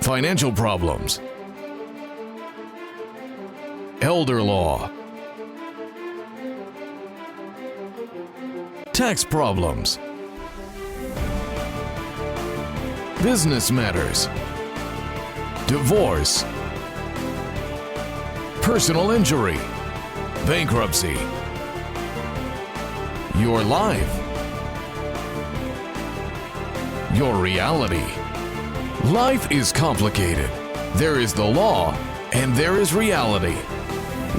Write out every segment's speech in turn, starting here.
financial problems, elder law, tax problems, business matters, divorce, personal injury, bankruptcy, your life, your reality. Life is complicated. There is the law and there is reality.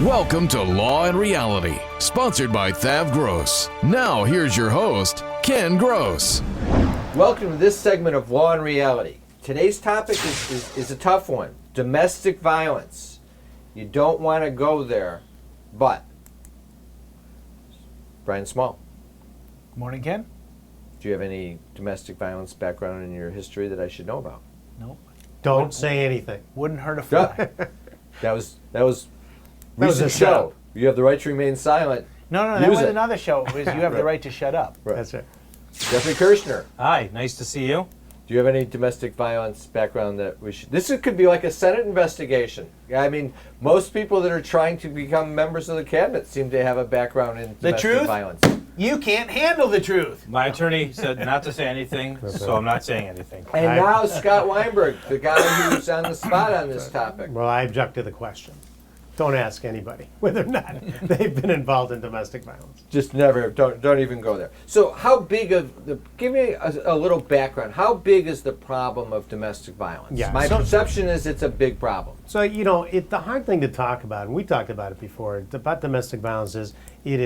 Welcome to Law and Reality, sponsored by THAV GROSS. Now here's your host, Ken Gross. Welcome to this segment of Law and Reality. Today's topic is a tough one, domestic violence. You don't want to go there, but Brian Small. Good morning, Ken. Do you have any domestic violence background in your history that I should know about? Nope. Don't say anything. Wouldn't hurt a fly. That was a show. setup. You have the right to remain silent. No, that Use was it. another show. It was you have the right to shut up. Right. That's it. Jeffrey Kirshner, Hi, nice to see you. do you have any domestic violence background that we should... This could be like a Senate investigation. I mean, most people that are trying to become members of the cabinet seem to have a background in The domestic truth? violence. You can't handle the truth. My attorney said not to say anything, so I'm not saying anything. And now Scott Weinberg, the guy who's on the spot on this topic. Well, I object to the question. Don't ask anybody whether or not they've been involved in domestic violence. Just never, don't even go there. So how big of the, give me a little background. How big is the problem of domestic violence? Yeah, My so- perception is it's a big problem. So, the hard thing to talk about, and we talked about it before, about domestic violence is it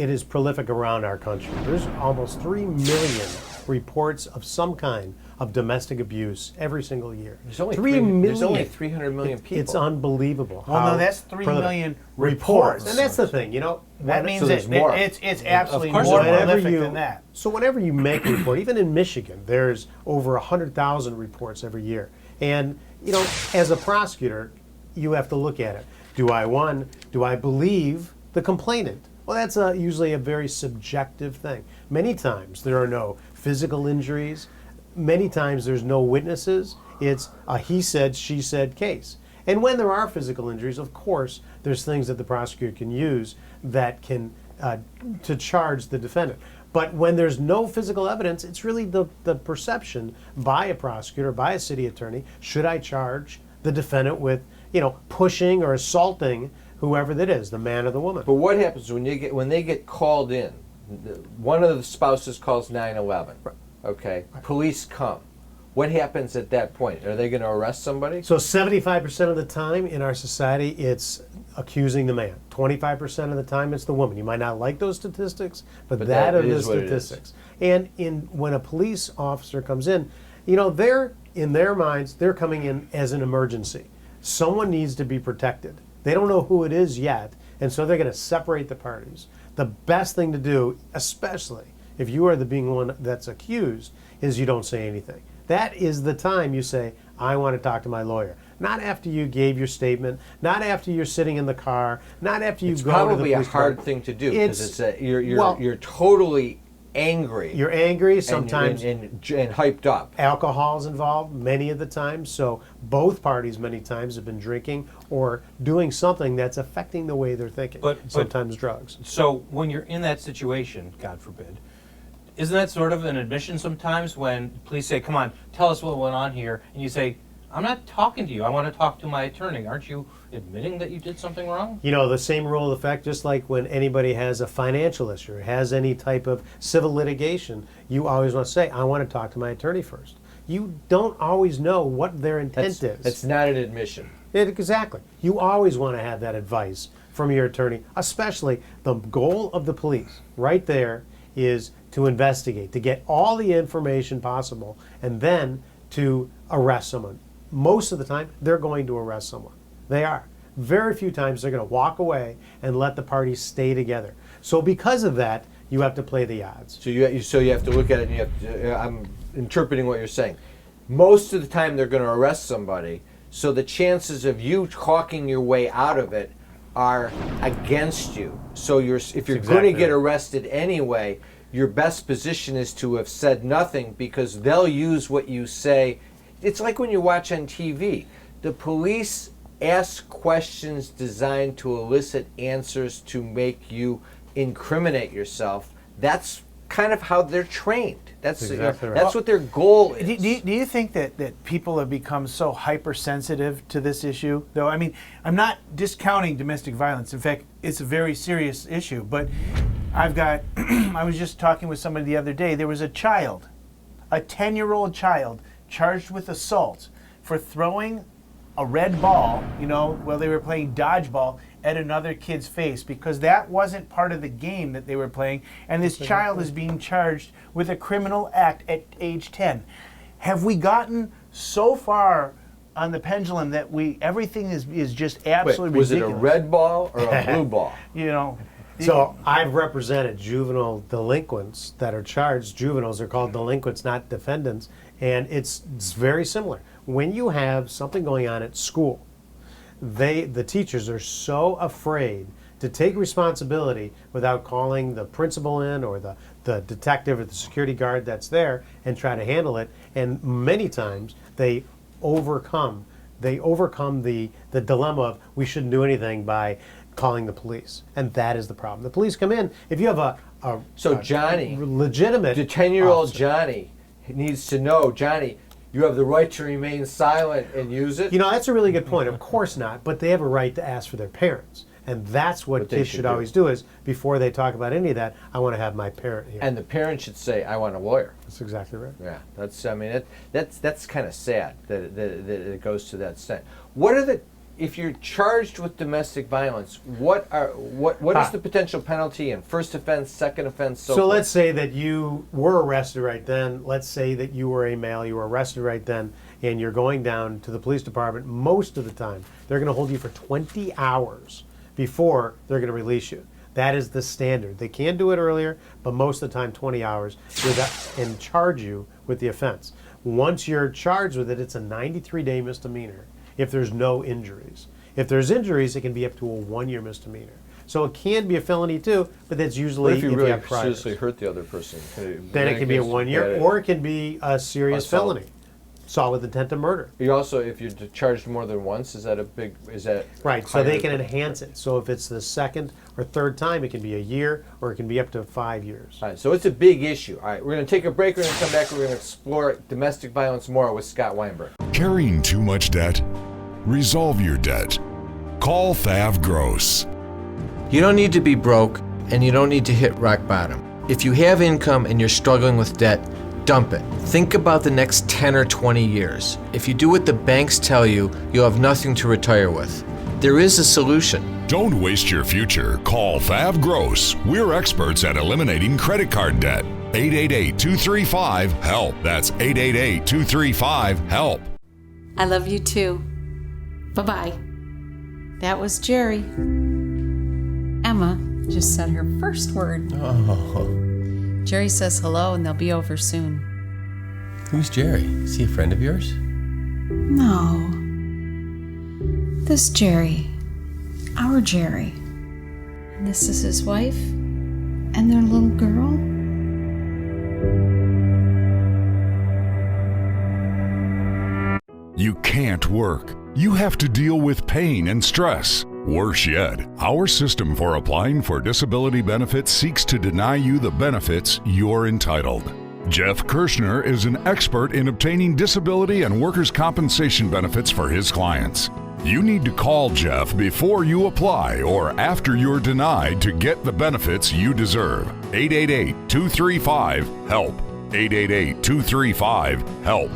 is prolific around our country. There's almost 3 million reports of some kind of domestic abuse every single year. There's only 3 million. There's only 300 million people. It's unbelievable. Well, how no, that's 3 prolific. million reports. And that's the thing, That when- means so there's more. it's absolutely Of course more there's more. prolific than that. So whenever you make a report, even in Michigan, there's over 100,000 reports every year. And, as a prosecutor, you have to look at it. Do I believe the complainant? Well, that's usually a very subjective thing. Many times there are no physical injuries. Many times there's no witnesses. It's a he said, she said case. And when there are physical injuries, of course, there's things that the prosecutor can use that can to charge the defendant. But when there's no physical evidence, it's really the perception by a prosecutor, by a city attorney, should I charge the defendant with, pushing or assaulting whoever that is, the man or the woman. But what happens when they get called in? One of the spouses calls 911. Okay, police come. What happens at that point? Are they going to arrest somebody? So 75% of the time in our society, it's accusing the man. 25% of the time, it's the woman. You might not like those statistics, but that are the is what it is. statistics. And when a police officer comes in, they're, in their minds, they're coming in as an emergency. Someone needs to be protected. They don't know who it is yet, and so they're going to separate the parties. The best thing to do, especially if you are the being one that's accused, is you don't say anything. That is the time you say, I want to talk to my lawyer. Not after you gave your statement, not after you're sitting in the car, not after you It's go to the probably a police hard department. thing to do because you're well, you're totally angry. You're angry, and- sometimes and hyped up. alcohol's involved many of the times, so both parties many times have been drinking or doing something that's affecting the way they're thinking, But- sometimes drugs. So when you're in that situation, God forbid, isn't that sort of an admission sometimes when police say, come on, tell us what went on here, and you say, I'm not talking to you, I want to talk to my attorney. Aren't you admitting that you did something wrong? The same rule of effect, just like when anybody has a financial issue or has any type of civil litigation, you always want to say, I want to talk to my attorney first. You don't always know what their intent is. It's not an admission. Exactly. You always want to have that advice from your attorney, especially the goal of the police right there is to investigate, to get all the information possible, and then to arrest someone. Most of the time, they're going to arrest someone. They are. Very few times they're going to walk away and let the parties stay together. So because of that, you have to play the odds. So you have to look at it. And you have to, I'm interpreting what you're saying. Most of the time, they're going to arrest somebody. So the chances of you talking your way out of it are against you. So if you're exactly going to get right. arrested anyway, your best position is to have said nothing because they'll use what you say it's like when you watch on TV. The police ask questions designed to elicit answers to make you incriminate yourself. That's kind of how they're trained. That's exactly right. That's what their goal is. Do you think that people have become so hypersensitive to this issue? Though, I mean, I'm not discounting domestic violence. In fact, it's a very serious issue. But I was just talking with somebody the other day. There was a child, a 10-year-old child, charged with assault for throwing a red ball, while they were playing dodgeball at another kid's face, because that wasn't part of the game that they were playing, and this child is being charged with a criminal act at age 10. Have we gotten so far on the pendulum that everything is just absolutely Was ridiculous? it a red ball or a blue ball? So I've represented juvenile delinquents that are charged. Juveniles are called delinquents, not defendants, and it's very similar. When you have something going on at school, the teachers are so afraid to take responsibility without calling the principal in or the detective or the security guard that's there and try to handle it. And many times they overcome the dilemma of we shouldn't do anything by calling the police. And that is the problem. The police come in. If you have a Johnny, legitimate the 10-year-old officer. Johnny needs to know, Johnny, you have the right to remain silent and use it. That's a really good point. Of course not, but they have a right to ask for their parents. And that's what What they kids should should do. always do is, before they talk about any of that, I want to have my parent here. And the parent should say, I want a lawyer. That's exactly right. Yeah, that's kind of sad that it goes to that extent. What are if you're charged with domestic violence, what is the potential penalty in first offense, second offense, so So forth? let's say that you were arrested right then. Let's say that you were a male, you were arrested right then, and you're going down to the police department. Most of the time, they're going to hold you for 20 hours before they're going to release you. That is the standard. They can do it earlier, but most of the time, 20 hours, and charge you with the offense. Once you're charged with it, it's a 93-day misdemeanor if there's no injuries. If there's injuries, it can be up to a 1-year misdemeanor. So it can be a felony too, but that's usually What if you really have priors. seriously hurt the other person? Then it can be a 1 year, or it can be a serious Assault. felony. Assault with intent to murder. You also, if you're charged more than once, is that Right, so they higher? can enhance it. So if it's the second or third time, it can be a year, or it can be up to 5 years. All right, so it's a big issue. All right, we're going to take a break. We're going to come back. We're going to explore domestic violence more with Scott Weinberg. Carrying too much debt? Resolve your debt. Call THAV GROSS. You don't need to be broke, and you don't need to hit rock bottom. If you have income and you're struggling with debt, dump it. Think about the next 10 or 20 years. If you do what the banks tell you, you'll have nothing to retire with. There is a solution. Don't waste your future. Call THAV GROSS. We're experts at eliminating credit card debt. 888-235-HELP. That's 888-235-HELP. I love you too. Bye-bye. That was Jerry. Emma just said her first word. Oh, Jerry says hello and they'll be over soon. who's Jerry? Is he a friend of yours? No. This Jerry. Our Jerry. And this is his wife and their little girl. You can't work. You have to deal with pain and stress. Worse yet, our system for applying for disability benefits seeks to deny you the benefits you're entitled. Jeff Kirshner is an expert in obtaining disability and workers' compensation benefits for his clients. You need to call Jeff before you apply or after you're denied to get the benefits you deserve. 888-235-HELP. 888-235-HELP.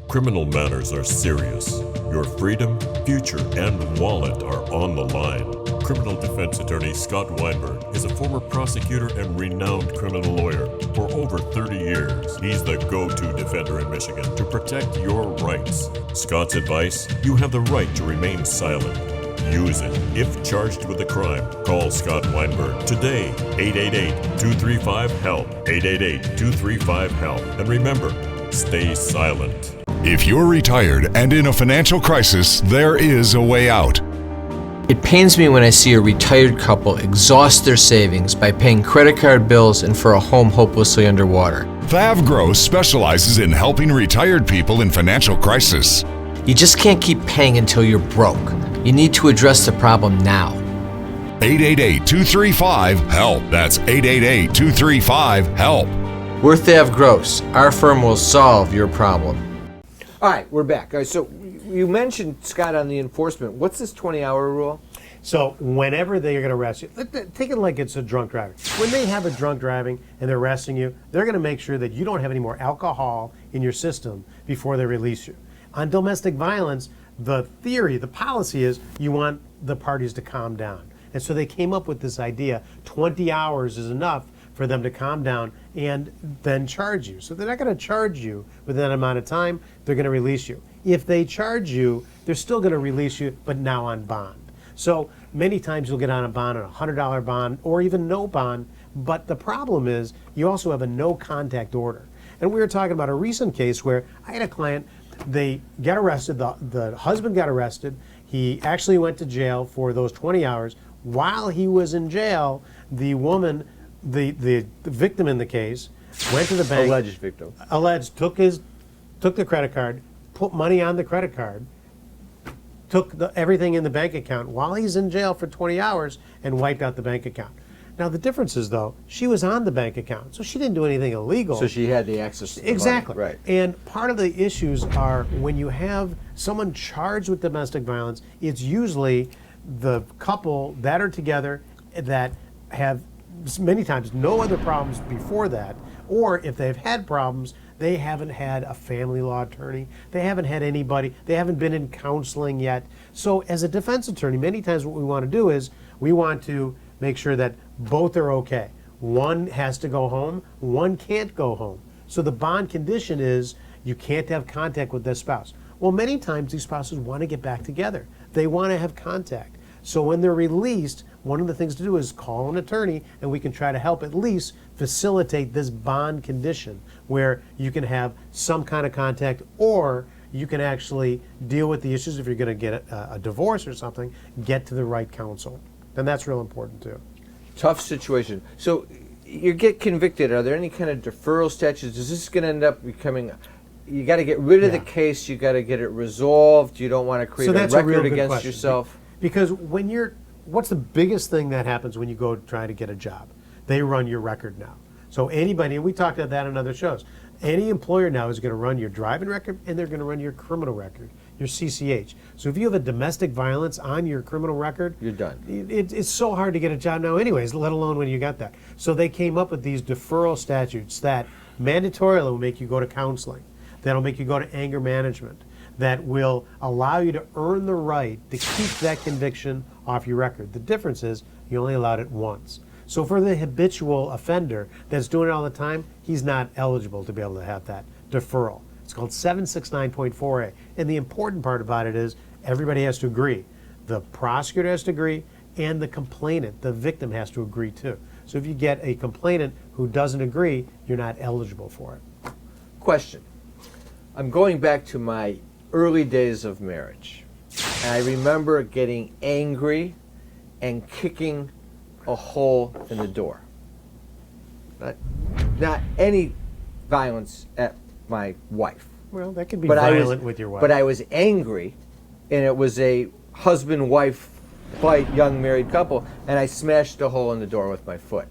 Criminal matters are serious. Your freedom, future, and wallet are on the line. Criminal defense attorney Scott Weinberg is a former prosecutor and renowned criminal lawyer. For over 30 years, he's the go-to defender in Michigan to protect your rights. Scott's advice: you have the right to remain silent. Use it. If charged with a crime, call Scott Weinberg today. 888-235-HELP. 888-235-HELP. And remember, stay silent. If you're retired and in a financial crisis, there is a way out. It pains me when I see a retired couple exhaust their savings by paying credit card bills and for a home hopelessly underwater. THAV GROSS specializes in helping retired people in financial crisis. You just can't keep paying until you're broke. You need to address the problem now. 888-235-HELP. That's 888-235-HELP. We're THAV Gross. Our firm will solve your problem. All right, we're back. All right, so you mentioned, Scott, on the enforcement. What's this 20-hour rule? So whenever they are going to arrest you, take it like it's a drunk driver. When they have a drunk driving and they're arresting you, they're going to make sure that you don't have any more alcohol in your system before they release you. On domestic violence, the theory, the policy is you want the parties to calm down. And so they came up with this idea, 20 hours is enough for them to calm down and then charge you. So they're not going to charge you within that amount of time, they're going to release you. If they charge you, they're still going to release you, but now on bond. So many times you'll get on a bond, a $100 bond, or even no bond, but the problem is you also have a no contact order. And we were talking about a recent case where I had a client, they got arrested, the husband got arrested, he actually went to jail for those 20 hours. While he was in jail, the woman, the victim in the case, went to the bank. Alleged victim. Alleged, took the credit card, put money on the credit card, took everything in the bank account while he's in jail for 20 hours and wiped out the bank account. Now the difference is, though, she was on the bank account, so she didn't do anything illegal. So she had the access to the Exactly. money. Right. And part of the issues are when you have someone charged with domestic violence, it's usually the couple that are together that have many times no other problems before that, or if they've had problems, they haven't had a family law attorney, they haven't had anybody, they haven't been in counseling yet. So as a defense attorney, many times what we want to do is we want to make sure that both are okay. One has to go home, one can't go home. So the bond condition is you can't have contact with their spouse. Well, many times these spouses want to get back together. They want to have contact. So when they're released, one of the things to do is call an attorney, and we can try to help at least facilitate this bond condition where you can have some kind of contact, or you can actually deal with the issues. If you're going to get a divorce or something, get to the right counsel. And that's real important too. Tough situation. So you get convicted. Are there any kind of deferral statutes? Is this going to end up becoming... You got to get rid of the case. You got to get it resolved. You don't want to create a record against yourself. Because what's the biggest thing that happens when you go try to get a job? They run your record now. So anybody, and we talked about that in other shows, any employer now is going to run your driving record and they're going to run your criminal record, your CCH. So if you have a domestic violence on your criminal record, you're done. It's so hard to get a job now anyways, let alone when you got that. So they came up with these deferral statutes that mandatorily will make you go to counseling, that'll make you go to anger management, that will allow you to earn the right to keep that conviction off your record. The difference is you only allowed it once. So for the habitual offender that's doing it all the time, he's not eligible to be able to have that deferral. It's called 769.4A. And the important part about it is everybody has to agree. The prosecutor has to agree, and the complainant, the victim, has to agree too. So if you get a complainant who doesn't agree, you're not eligible for it. Question. I'm going back to my early days of marriage. And I remember getting angry and kicking a hole in the door. Not any violence at my wife. Well, that could be violent with your wife. But I was angry, and it was a husband-wife fight, young married couple, and I smashed a hole in the door with my foot.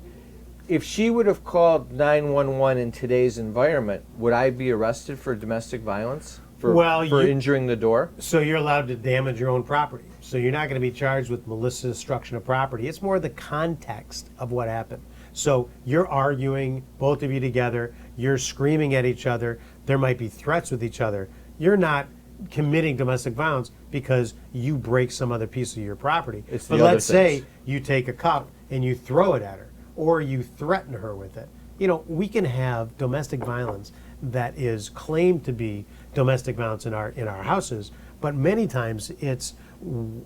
If she would have called 911 in today's environment, would I be arrested for domestic violence? For injuring the door? So you're allowed to damage your own property. So you're not going to be charged with malicious destruction of property. It's more the context of what happened. So you're arguing, both of you together, you're screaming at each other, there might be threats with each other. You're not committing domestic violence because you break some other piece of your property. But let's say you take a cup and you throw it at her, or you threaten her with it. You know, we can have domestic violence that is claimed to be domestic violence in our houses, but many times it's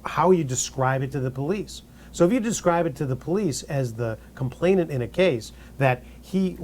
how you describe it to the police. So if you describe it to the police as the complainant in a case, that he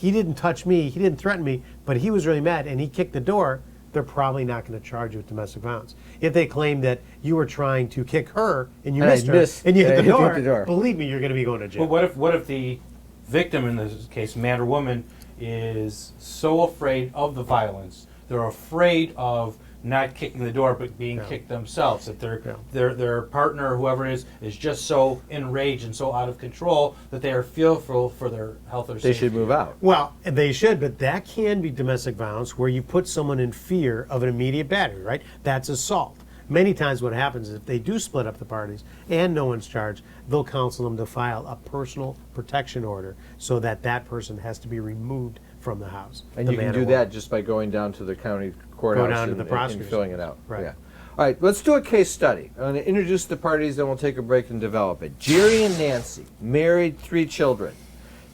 didn't touch me, he didn't threaten me, but he was really mad and he kicked the door, they're probably not going to charge you with domestic violence. If they claim that you were trying to kick her and you missed her and you hit the door, believe me, you're going to be going to jail. Well, what if the victim in this case, man or woman, is so afraid of the violence. They're afraid of not kicking the door, but being kicked themselves. That their partner, or whoever it is just so enraged and so out of control that they are fearful for their health or safety. They should move out. Well, they should, but that can be domestic violence where you put someone in fear of an immediate battery, right? That's assault. Many times what happens is if they do split up the parties and no one's charged, they'll counsel them to file a personal protection order so that that person has to be removed from the house. And you can do that just by going down to the county courthouse down to and, the prosecutor's and filling it out. Right. Yeah. All right, let's do a case study. I'm going to introduce the parties, then we'll take a break and develop it. Jerry and Nancy, married, 3 children.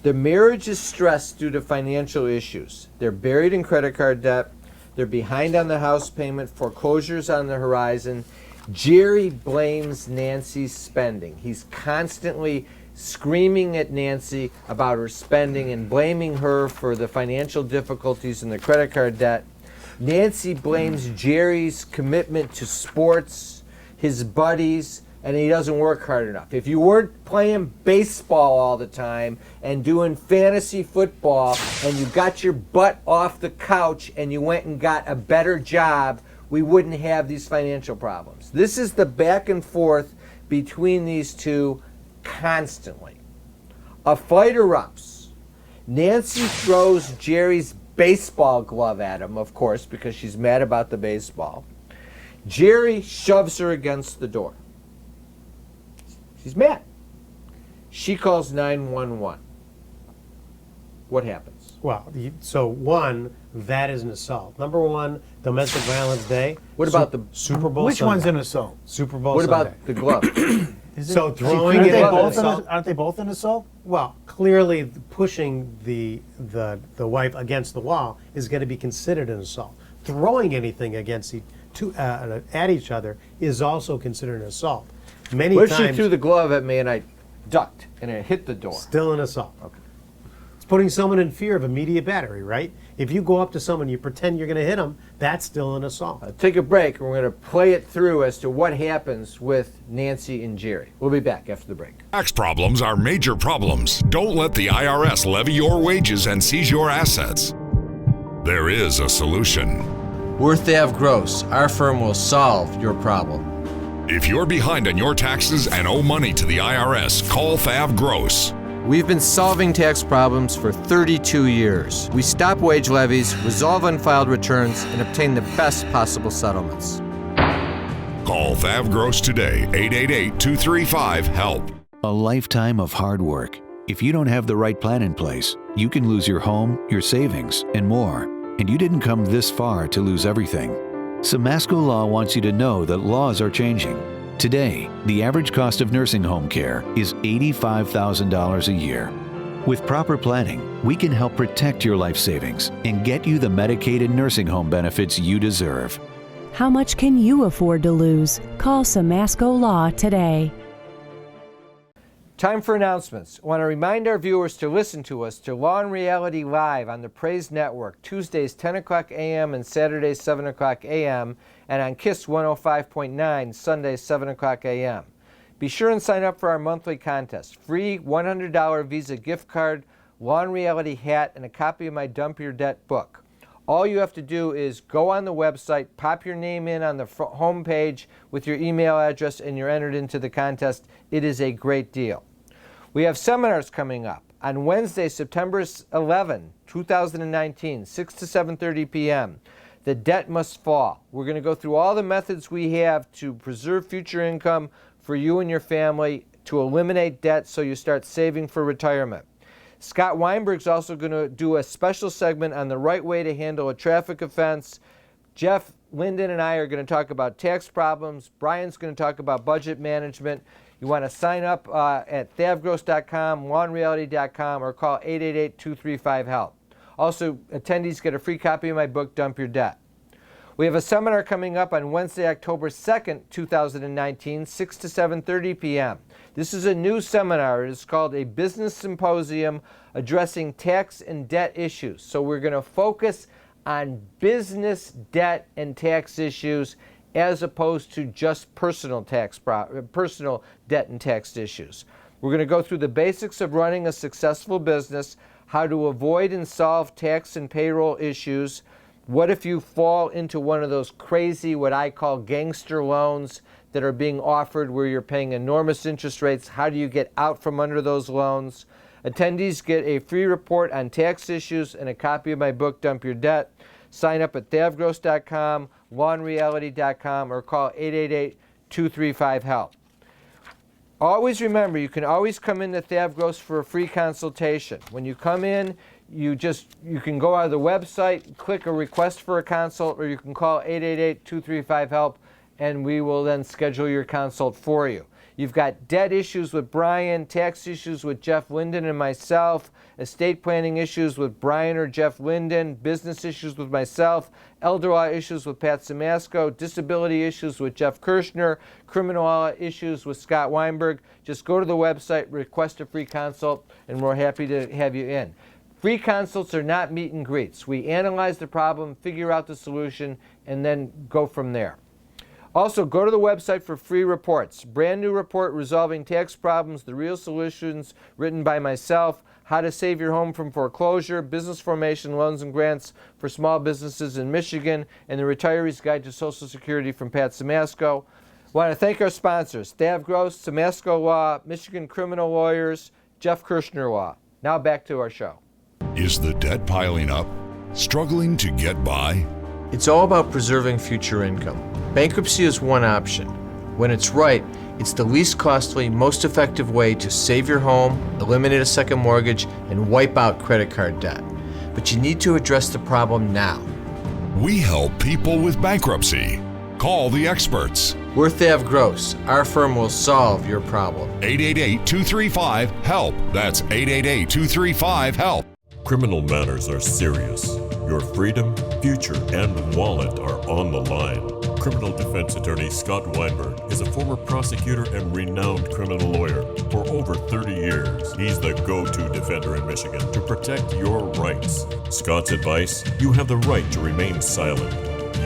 Their marriage is stressed due to financial issues. They're buried in credit card debt. They're behind on the house payment, foreclosures on the horizon. Jerry blames Nancy's spending. He's constantly screaming at Nancy about her spending and blaming her for the financial difficulties and the credit card debt. Nancy blames Jerry's commitment to sports, his buddies, and he doesn't work hard enough. If you weren't playing baseball all the time and doing fantasy football and you got your butt off the couch and you went and got a better job, we wouldn't have these financial problems. This is the back and forth between these two constantly. A fight erupts. Nancy throws Jerry's baseball glove at him, of course, because she's mad about the baseball. Jerry shoves her against the door. She's mad. She calls 911. What happens? Well, so one, that is an assault. Number one, Domestic Violence Day. What about the Super Bowl Which Sunday. one's an assault? Super Bowl What Sunday. about the glove? So throwing Aren't it they at both an an, assault? aren't they both an assault? Well, clearly pushing the wife against the wall is going to be considered an assault. Throwing anything against at each other is also considered an assault. Many What if she times, threw the glove at me and I ducked and it hit the door? still an assault. Okay. It's putting someone in fear of immediate battery, right? If you go up to someone, you pretend you're going to hit them, that's still an assault. Take a break and we're going to play it through as to what happens with Nancy and Jerry. We'll be back after the break. Tax problems are major problems. Don't let the IRS levy your wages and seize your assets. There is a solution. We're THAV GROSS. Our firm will solve your problem. If you're behind on your taxes and owe money to the IRS, call THAV GROSS. We've been solving tax problems for 32 years. We stop wage levies, resolve unfiled returns, and obtain the best possible settlements. Call THAV GROSS today, 888-235-HELP. A lifetime of hard work. If you don't have the right plan in place, you can lose your home, your savings, and more. And you didn't come this far to lose everything. Samasco Law wants you to know that laws are changing. Today, the average cost of nursing home care is $85,000 a year. With proper planning, we can help protect your life savings and get you the medicated nursing home benefits you deserve. How much can you afford to lose? Call Samasco Law today. Time for announcements. I want to remind our viewers to listen to us to Law and Reality Live on the Praise Network, Tuesdays 10 o'clock a.m. and Saturdays 7 o'clock a.m., and on KISS 105.9, Sundays 7 o'clock a.m. Be sure and sign up for our monthly contest. Free $100 Visa gift card, Law and Reality hat, and a copy of my Dump Your Debt book. All you have to do is go on the website, pop your name in on the home page with your email address, and you're entered into the contest. It is a great deal. We have seminars coming up on Wednesday, September 11, 2019, 6 to 7:30 p.m. The Debt Must Fall. We're going to go through all the methods we have to preserve future income for you and your family, to eliminate debt so you start saving for retirement. Scott Weinberg's also going to do a special segment on the right way to handle a traffic offense. Jeff Linden and I are going to talk about tax problems. Brian's going to talk about budget management. You want to sign up at thavgross.com, lawandreality.com, or call 888-235-HELP. Also, attendees get a free copy of my book, Dump Your Debt. We have a seminar coming up on Wednesday, October 2nd, 2019, 6 to 7:30 p.m. This is a new seminar. It is called a Business Symposium addressing tax and debt issues. So we're going to focus on business debt and tax issues as opposed to just personal debt and tax issues. We're going to go through the basics of running a successful business, how to avoid and solve tax and payroll issues. What if you fall into one of those crazy, what I call gangster loans that are being offered where you're paying enormous interest rates? How do you get out from under those loans? Attendees get a free report on tax issues and a copy of my book, Dump Your Debt. Sign up at thavgross.com, lawandreality.com, or call 888-235-HELP. Always remember, you can always come into THAV GROSS for a free consultation. When you come in, you can go out of the website, click a request for a consult, or you can call 888-235-HELP, and we will then schedule your consult for you. You've got debt issues with Brian, tax issues with Jeff Linden and myself, estate planning issues with Brian or Jeff Linden, business issues with myself, elder law issues with Pat Samasco, disability issues with Jeff Kirshner, criminal law issues with Scott Weinberg. Just go to the website, request a free consult, and we're happy to have you in. Free consults are not meet and greets. We analyze the problem, figure out the solution, and then go from there. Also, go to the website for free reports. Brand new report, Resolving Tax Problems, the Real Solutions, written by myself, How to Save Your Home from Foreclosure, Business Formation, Loans and Grants for Small Businesses in Michigan, and the Retiree's Guide to Social Security from Pat Samasco. I want to thank our sponsors, THAV GROSS, Samasco Law, Michigan Criminal Lawyers, Jeff Kirshner Law. Now back to our show. Is the debt piling up? Struggling to get by? It's all about preserving future income. Bankruptcy is one option. When it's right, it's the least costly, most effective way to save your home, eliminate a second mortgage, and wipe out credit card debt. But you need to address the problem now. We help people with bankruptcy. Call the experts. We're THAV GROSS. Our firm will solve your problem. 888-235-HELP. That's 888-235-HELP. Criminal matters are serious. Your freedom, future, and wallet are on the line. Criminal defense attorney Scott Weinberg is a former prosecutor and renowned criminal lawyer. For over 30 years, he's the go-to defender in Michigan to protect your rights. Scott's advice: you have the right to remain silent.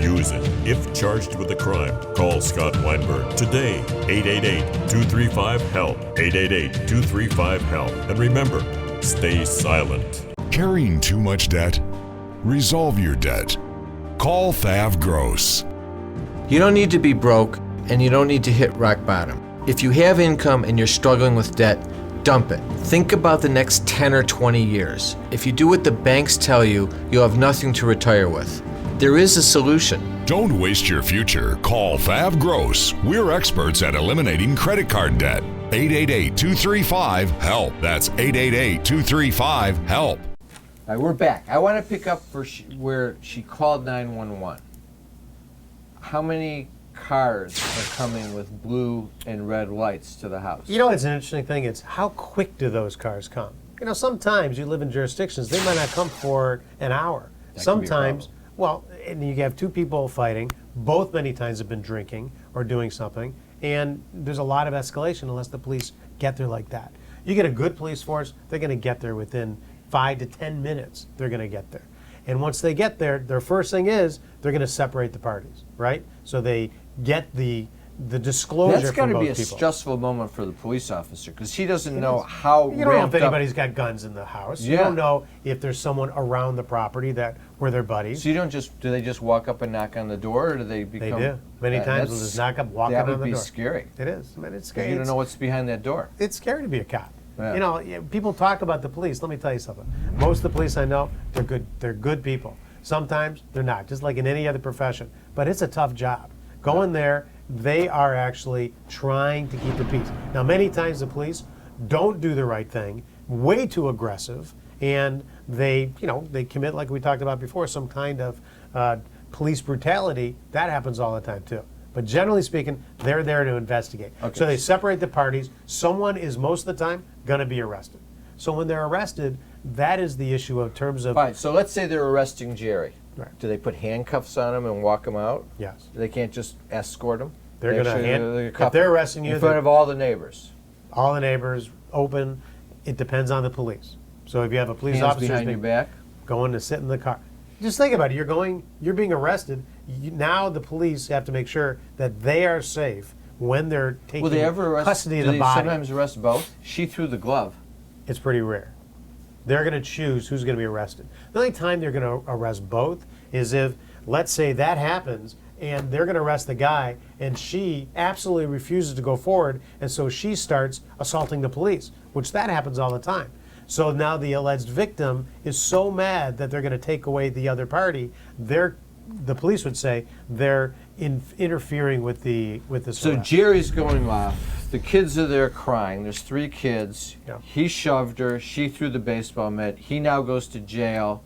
Use it. If charged with a crime, call Scott Weinberg today. 888-235-HELP. 888-235-HELP. And remember, stay silent. Carrying too much debt? Resolve your debt. Call THAV GROSS. You don't need to be broke, and you don't need to hit rock bottom. If you have income and you're struggling with debt, dump it. Think about the next 10 or 20 years. If you do what the banks tell you, you'll have nothing to retire with. There is a solution. Don't waste your future. Call THAV GROSS. We're experts at eliminating credit card debt. 888-235-HELP. That's 888-235-HELP. All right, we're back. I want to pick up where she called 911. How many cars are coming with blue and red lights to the house? You know, it's an interesting thing. It's how quick do those cars come? You know, sometimes you live in jurisdictions, they might not come for an hour. That Sometimes, well, and you have two people fighting, both many times have been drinking or doing something, and there's a lot of escalation unless the police get there like that. You get a good police force, they're going to get there within 5 to 10 minutes. They're going to get there. And once they get there, their first thing is they're going to separate the parties, right? So they get the disclosure That's from got to be a both people. stressful moment for the police officer because he doesn't know how You don't know if ramped up. anybody's got guns in the house. You Yeah. don't know if there's someone around the property that were their buddies. So you don't do they just walk up and knock on the door, or do they They become? do. Many times they'll just knock up, walk out That on would the be door. scary. It is. I mean, it's 'Cause scary. you don't know what's behind that door. It's scary to be a cop. Yeah. You know, people talk about the police. Let me tell you something. Most of the police I know, they're good. They're good people. Sometimes they're not, just like in any other profession. But it's a tough job. Going there, they are actually trying to keep the peace. Now, many times the police don't do the right thing, way too aggressive, and they commit, like we talked about before, some kind of police brutality. That happens all the time too. But generally speaking, they're there to investigate. Okay. So they separate the parties. Someone is most of the time going to be arrested. So when they're arrested, that is the issue in terms of. Fine. So let's say they're arresting Jerry. Right. Do they put handcuffs on him and walk him out? Yes. They can't just escort him. They're They going actually- to cuff if they're him arresting you in front of all the neighbors. all the neighbors open. It depends on the police. So if you have a police Hands officer behind your back. going to sit in the car, just think about it. You're being arrested. Now the police have to make sure that they are safe when they're taking Will they ever arrest? custody of Do the they body. sometimes arrest both? She threw the glove. It's pretty rare. they're going to choose who's going to be arrested. The only time they're going to arrest both is if, let's say that happens, and they're going to arrest the guy, and she absolutely refuses to go forward, and so she starts assaulting the police, which that happens all the time. So now the alleged victim is so mad that they're going to take away the other party. The police would say they're interfering with this. So arrest. Jerry's going off. The kids are there crying. There's 3 kids. Yeah. He shoved her. She threw the baseball mitt. He now goes to jail.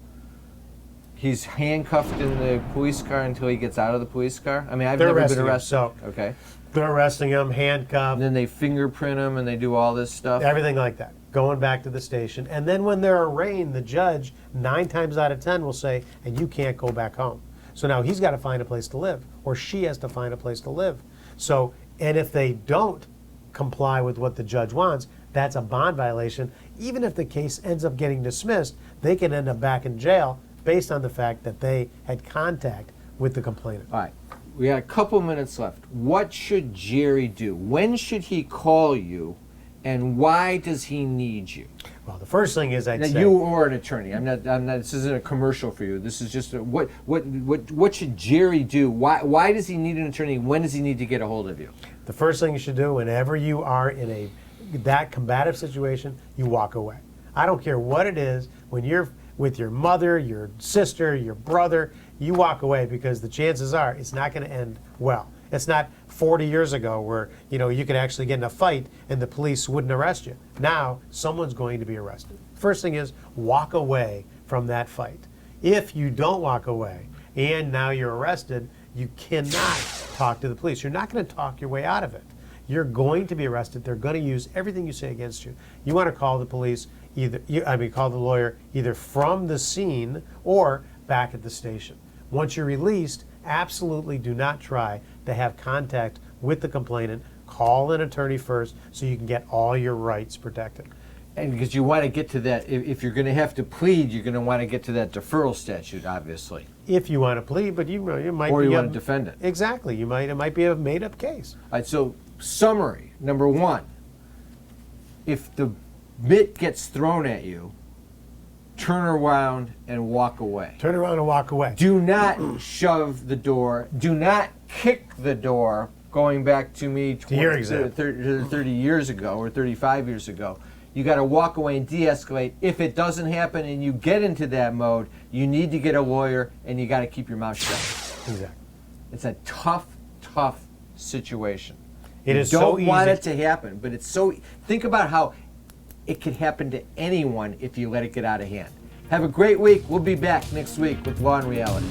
He's handcuffed in the police car until he gets out of the police car. I mean, I've never been arrested. So okay. they're arresting him, handcuffed. And then they fingerprint him and they do all this stuff. Everything like that. Going back to the station. And then when they're arraigned, the judge, 9 times out of 10, will say, and you can't go back home. So now he's got to find a place to live, or she has to find a place to live. So, and if they don't comply with what the judge wants, that's a bond violation. Even if the case ends up getting dismissed, they can end up back in jail based on the fact that they had contact with the complainant. All right. We got a couple minutes left. What should Jerry do? When should he call you, and why does he need you? Well, the first thing is I'd say you or an attorney. I'm not. This isn't a commercial for you. This is just what should Jerry do? Why does he need an attorney? When does he need to get a hold of you? the first thing you should do whenever you are in that combative situation, you walk away. I don't care what it is. When you're with your mother, your sister, your brother, you walk away, because the chances are it's not going to end well. It's not 40 years ago where you could actually get in a fight and the police wouldn't arrest you. Now someone's going to be arrested. First thing is walk away from that fight. If you don't walk away and now you're arrested, you cannot talk to the police. You're not going to talk your way out of it. You're going to be arrested. They're going to use everything you say against you. You want to call the police, call the lawyer either from the scene or back at the station. Once you're released, absolutely do not try to have contact with the complainant. Call an attorney first so you can get all your rights protected. And because you want to get to that, if you're going to have to plead, you're going to want to get to that deferral statute, obviously. If you want to plead, but you might or be you want to defend it. Exactly. It might be a made-up case. All right, so summary, number one, if the mitt gets thrown at you, turn around and walk away. Turn around and walk away. Do not shove the door. Do not kick the door, going back to me 30 years ago or 35 years ago. You got to walk away and de-escalate. If it doesn't happen and you get into that mode, you need to get a lawyer and you got to keep your mouth shut. Exactly. It's a tough, tough situation. It is so easy. You don't want it to happen, but it's so. Think about how it could happen to anyone if you let it get out of hand. Have a great week. We'll be back next week with Law and Reality.